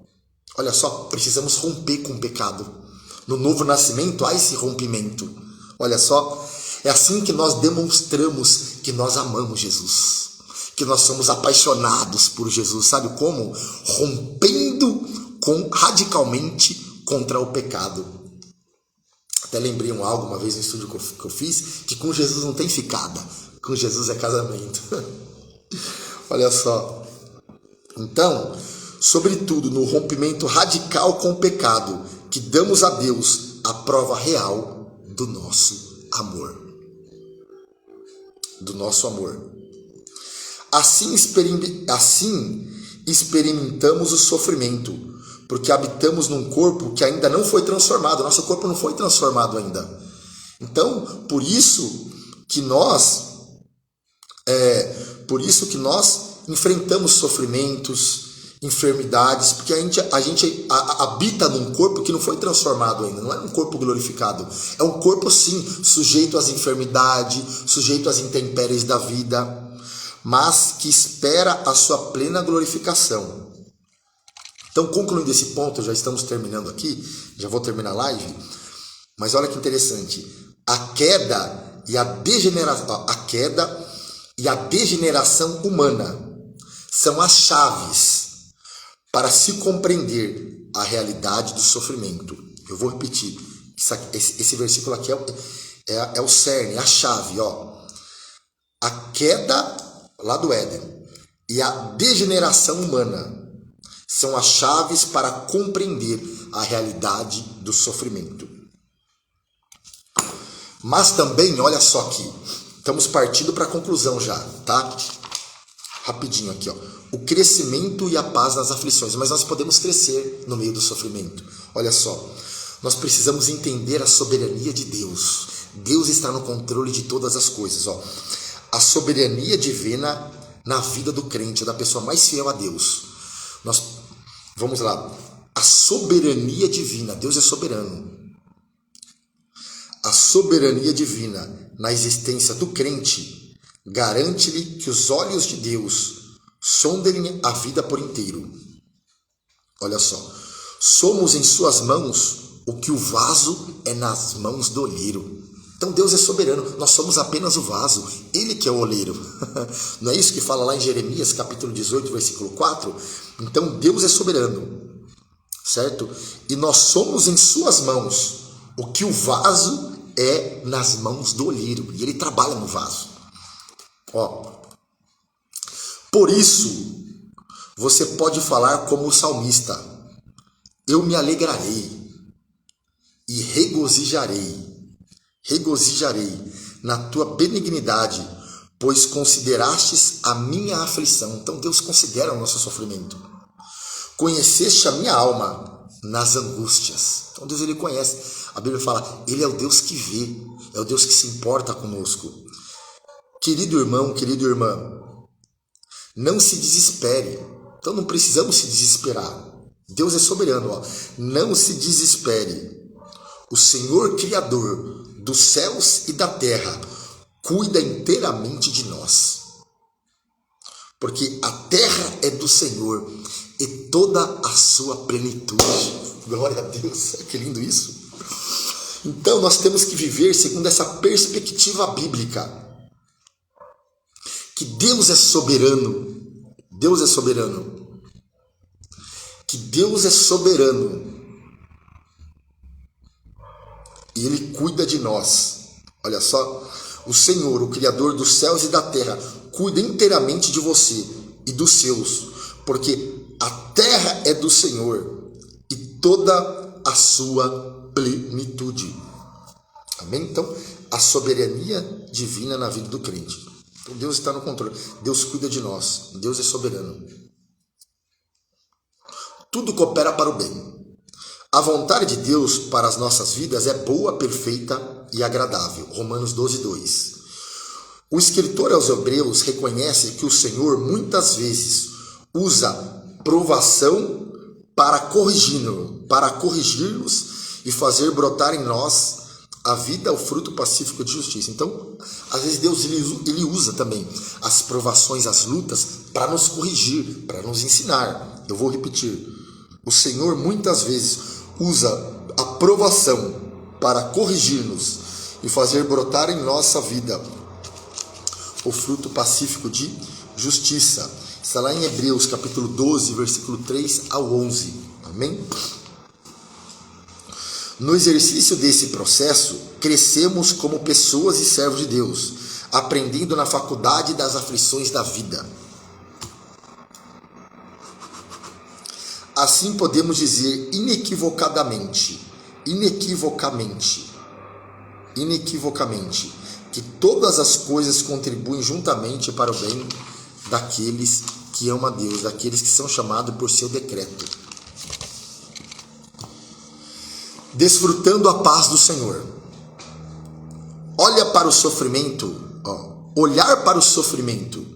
Olha só, precisamos romper com o pecado. No novo nascimento há esse rompimento. Olha só, é assim que nós demonstramos que nós amamos Jesus, que nós somos apaixonados por Jesus. Sabe como? Rompendo radicalmente contra o pecado. Até lembrei algo uma vez no estudo que eu fiz, que com Jesus não tem ficada, com Jesus é casamento. Olha só. Então, sobretudo no rompimento radical com o pecado, que damos a Deus a prova real do nosso amor. Do nosso amor. Assim experimentamos o sofrimento, porque habitamos num corpo que ainda não foi transformado. Nosso corpo não foi transformado ainda. Então, por isso que nós enfrentamos sofrimentos, enfermidades, porque a gente habita num corpo que não foi transformado ainda, não é um corpo glorificado, é um corpo sim, sujeito às enfermidades, sujeito às intempéries da vida, mas que espera a sua plena glorificação. Então, concluindo esse ponto, já estamos terminando aqui, já vou terminar a live, mas olha que interessante, a queda e a degeneração humana são as chaves para se compreender a realidade do sofrimento. Eu vou repetir, esse versículo aqui é o cerne, a chave, ó. A queda lá do Éden e a degeneração humana são as chaves para compreender a realidade do sofrimento. Mas também, olha só aqui, estamos partindo para a conclusão já, tá? Rapidinho aqui, ó. O crescimento e a paz nas aflições. Mas nós podemos crescer no meio do sofrimento. Olha só, nós precisamos entender a soberania de Deus. Deus está no controle de todas as coisas, ó. A soberania divina na vida do crente, da pessoa mais fiel a Deus. Vamos lá. A soberania divina, Deus é soberano. A soberania divina na existência do crente garante-lhe que os olhos de Deus sondem a vida por inteiro. Olha só, somos em suas mãos o que o vaso é nas mãos do oleiro. Então Deus é soberano, nós somos apenas o vaso, Ele que é o oleiro. Não é isso que fala lá em Jeremias capítulo 18, versículo 4? Então Deus é soberano, certo? E nós somos em suas mãos o que o vaso é nas mãos do oleiro, e Ele trabalha no vaso. Ó, por isso, você pode falar como o salmista: eu me alegrarei e regozijarei na tua benignidade, pois considerastes a minha aflição. Então Deus considera o nosso sofrimento. Conheceste a minha alma nas angústias. Então Deus, Ele conhece. A Bíblia fala, Ele é o Deus que vê, é o Deus que se importa conosco. Querido irmão, querida irmã, não se desespere. Então não precisamos se desesperar. Deus é soberano, ó. Não se desespere. O Senhor Criador dos céus e da terra cuida inteiramente de nós. Porque a terra é do Senhor e toda a sua plenitude. Glória a Deus, que lindo isso. Então nós temos que viver segundo essa perspectiva bíblica. Que Deus é soberano. Deus é soberano. Que Deus é soberano. E Ele cuida de nós. Olha só, o Senhor, o Criador dos céus e da terra, cuida inteiramente de você e dos seus, porque a terra é do Senhor e toda a sua plenitude. Amém? Então, a soberania divina na vida do crente. Então, Deus está no controle. Deus cuida de nós. Deus é soberano. Tudo coopera para o bem. A vontade de Deus para as nossas vidas é boa, perfeita e agradável. Romanos 12, 2. O escritor aos Hebreus reconhece que o Senhor muitas vezes usa provação para corrigir-nos e fazer brotar em nós a vida, o fruto pacífico de justiça. Então, às vezes Deus ele usa também as provações, as lutas para nos corrigir, para nos ensinar. Eu vou repetir. O Senhor muitas vezes usa a provação para corrigir-nos e fazer brotar em nossa vida o fruto pacífico de justiça. Está lá em Hebreus capítulo 12, versículo 3 ao 11. Amém? No exercício desse processo, crescemos como pessoas e servos de Deus, aprendendo na faculdade das aflições da vida. Assim podemos dizer inequivocamente, que todas as coisas contribuem juntamente para o bem daqueles que amam a Deus, daqueles que são chamados por seu decreto. Desfrutando a paz do Senhor. Olha para o sofrimento, olhar para o sofrimento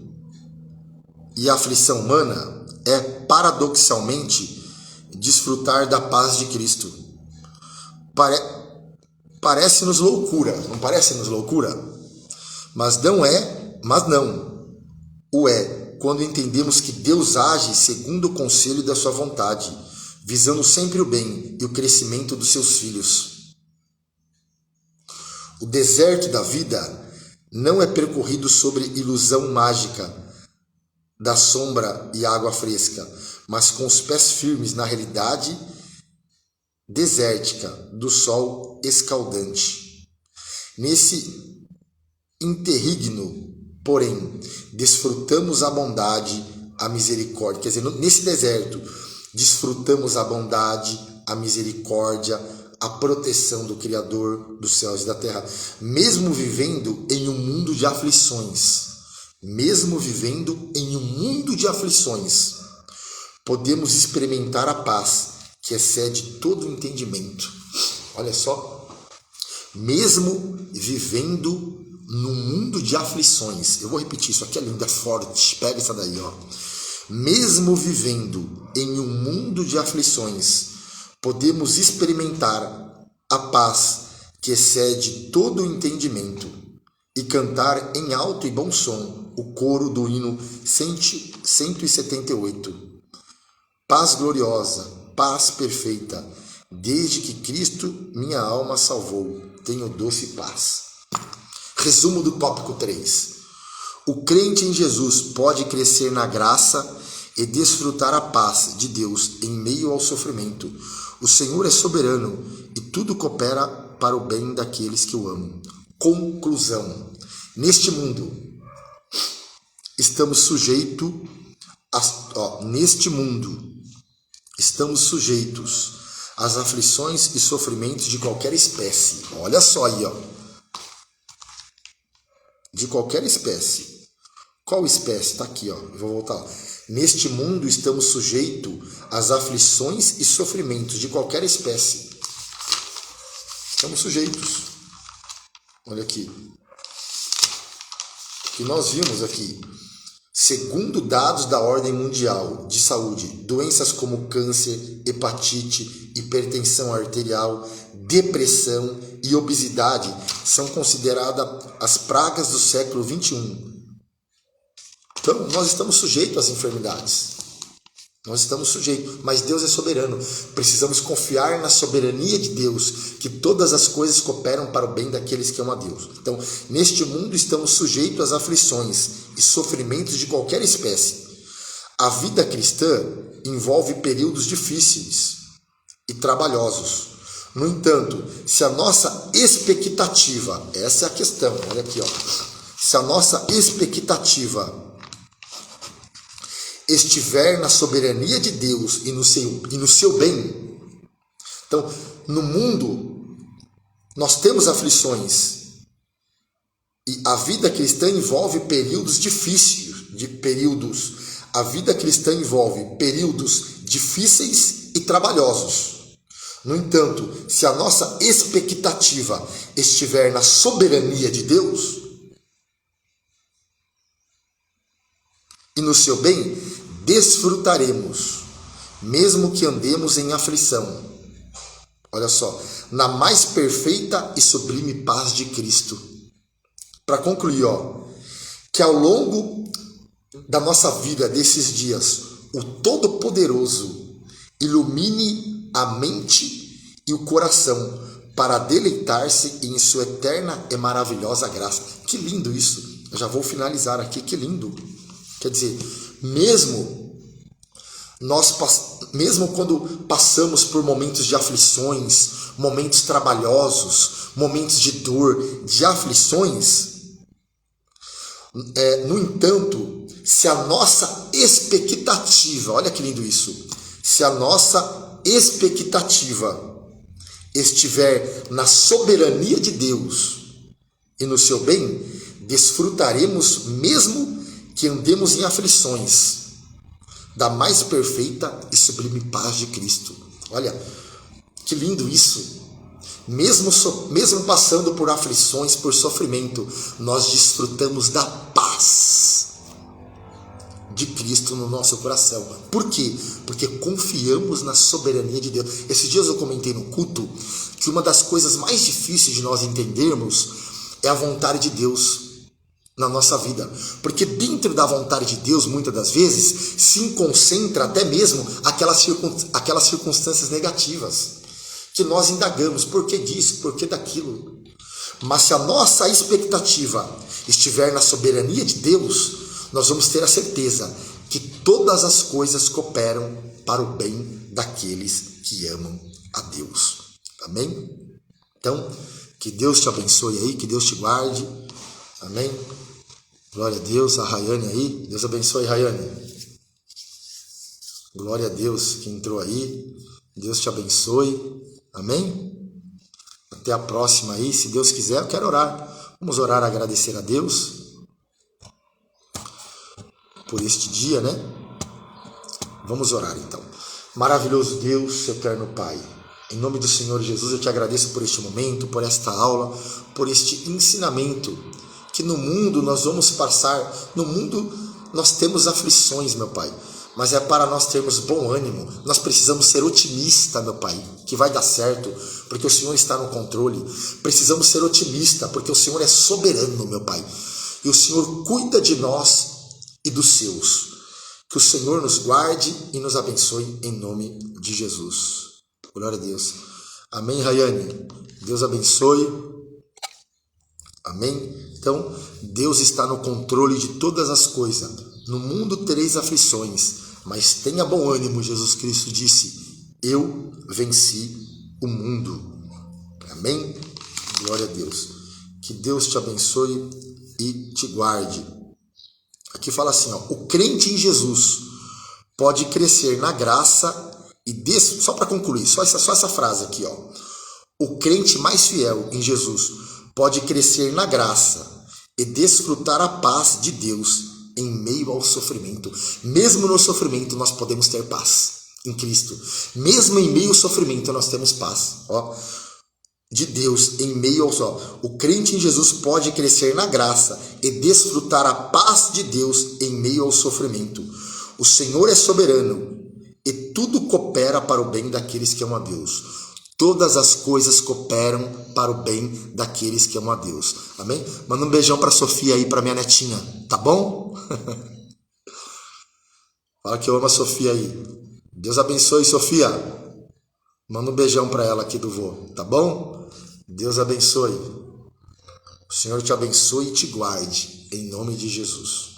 e a aflição humana é paradoxalmente desfrutar da paz de Cristo. Parece-nos loucura, não parece-nos loucura? Mas não o é quando entendemos que Deus age segundo o conselho da sua vontade, visando sempre o bem e o crescimento dos seus filhos. O deserto da vida não é percorrido sobre ilusão mágica da sombra e água fresca, mas com os pés firmes na realidade desértica do sol escaldante. Nesse interregno, porém, desfrutamos a bondade, a misericórdia. Quer dizer, nesse deserto, desfrutamos a bondade, a misericórdia, a proteção do Criador dos céus e da terra, mesmo vivendo em um mundo de aflições. Podemos experimentar a paz que excede todo o entendimento. Olha só, mesmo vivendo num mundo de aflições, eu vou repetir, isso aqui é lindo, é forte, pega essa daí, mesmo vivendo em um mundo de aflições, podemos experimentar a paz que excede todo o entendimento e cantar em alto e bom som o coro do hino 178. Paz gloriosa, paz perfeita, desde que Cristo minha alma salvou, tenho doce paz. Resumo do tópico 3. O crente em Jesus pode crescer na graça e desfrutar a paz de Deus em meio ao sofrimento. O Senhor é soberano e tudo coopera para o bem daqueles que o amam. Conclusão. Neste mundo, estamos sujeitos às aflições e sofrimentos de qualquer espécie. Olha só aí, de qualquer espécie. Qual espécie? Está aqui, eu vou voltar lá. Neste mundo estamos sujeitos às aflições e sofrimentos de qualquer espécie. Estamos sujeitos. Olha aqui. O que nós vimos aqui. Segundo dados da Ordem Mundial de Saúde, doenças como câncer, hepatite, hipertensão arterial, depressão e obesidade são consideradas as pragas do século XXI. Então, nós estamos sujeitos às enfermidades. Mas Deus é soberano. Precisamos confiar na soberania de Deus, que todas as coisas cooperam para o bem daqueles que amam a Deus. Então, neste mundo estamos sujeitos às aflições e sofrimentos de qualquer espécie. A vida cristã envolve períodos difíceis e trabalhosos. No entanto, se a nossa expectativa, essa é a questão, olha aqui, se a nossa expectativa estiver na soberania de Deus e no seu bem, então, no mundo, nós temos aflições, e a vida cristã envolve períodos difíceis, a vida cristã envolve períodos difíceis e trabalhosos. No entanto, se a nossa expectativa estiver na soberania de Deus e no seu bem, desfrutaremos, mesmo que andemos em aflição. Olha só, na mais perfeita e sublime paz de Cristo. Para concluir, que ao longo da nossa vida, desses dias, o Todo-Poderoso ilumine a mente e o coração para deleitar-se em sua eterna e maravilhosa graça. Que lindo isso! Eu já vou finalizar aqui, que lindo! Quer dizer, mesmo quando passamos por momentos de aflições, momentos trabalhosos, momentos de dor, de aflições, no entanto, se a nossa expectativa, olha que lindo isso, se a nossa expectativa estiver na soberania de Deus e no seu bem, desfrutaremos mesmo que andemos em aflições, da mais perfeita e sublime paz de Cristo. Olha, que lindo isso. Mesmo passando por aflições, por sofrimento, nós desfrutamos da paz de Cristo no nosso coração. Por quê? Porque confiamos na soberania de Deus. Esses dias eu comentei no culto que uma das coisas mais difíceis de nós entendermos é a vontade de Deus na nossa vida. Porque dentro da vontade de Deus, muitas das vezes, se concentra até mesmo aquelas circunstâncias negativas que nós indagamos, por que disso, por que daquilo. Mas se a nossa expectativa estiver na soberania de Deus, nós vamos ter a certeza que todas as coisas cooperam para o bem daqueles que amam a Deus. Amém? Então, que Deus te abençoe aí, que Deus te guarde. Amém? Glória a Deus, a Rayane aí. Deus abençoe, Rayane. Glória a Deus que entrou aí. Deus te abençoe. Amém? Até a próxima aí, se Deus quiser, eu quero orar. Vamos orar, agradecer a Deus por este dia, né? Vamos orar então. Maravilhoso Deus, eterno Pai, em nome do Senhor Jesus, eu te agradeço por este momento, por esta aula, por este ensinamento, que no mundo nós vamos passar, no mundo nós temos aflições, meu Pai, mas é para nós termos bom ânimo. Nós precisamos ser otimistas, meu Pai, que vai dar certo, porque o Senhor está no controle. Precisamos ser otimistas, porque o Senhor é soberano, meu Pai, e o Senhor cuida de nós e dos seus. Que o Senhor nos guarde e nos abençoe em nome de Jesus. Glória a Deus. Amém, Rayane? Deus abençoe. Amém? Então, Deus está no controle de todas as coisas. No mundo tereis aflições, mas tenha bom ânimo. Jesus Cristo disse: eu venci o mundo. Amém? Glória a Deus. Que Deus te abençoe e te guarde. Aqui fala assim, ó, o crente em Jesus pode crescer na graça e só para concluir, só essa frase aqui, ó. O crente mais fiel em Jesus pode crescer na graça e desfrutar a paz de Deus em meio ao sofrimento. Mesmo no sofrimento nós podemos ter paz em Cristo. Mesmo em meio ao sofrimento nós temos paz, ó, de Deus em meio ao sol. O crente em Jesus pode crescer na graça e desfrutar a paz de Deus em meio ao sofrimento. O Senhor é soberano e tudo coopera para o bem daqueles que amam a Deus. Todas as coisas cooperam para o bem daqueles que amam a Deus. Amém? Manda um beijão para Sofia aí, para minha netinha, tá bom? Fala que eu amo a Sofia aí. Deus abençoe, Sofia. Manda um beijão para ela aqui do vô, tá bom? Deus abençoe. O Senhor te abençoe e te guarde, em nome de Jesus.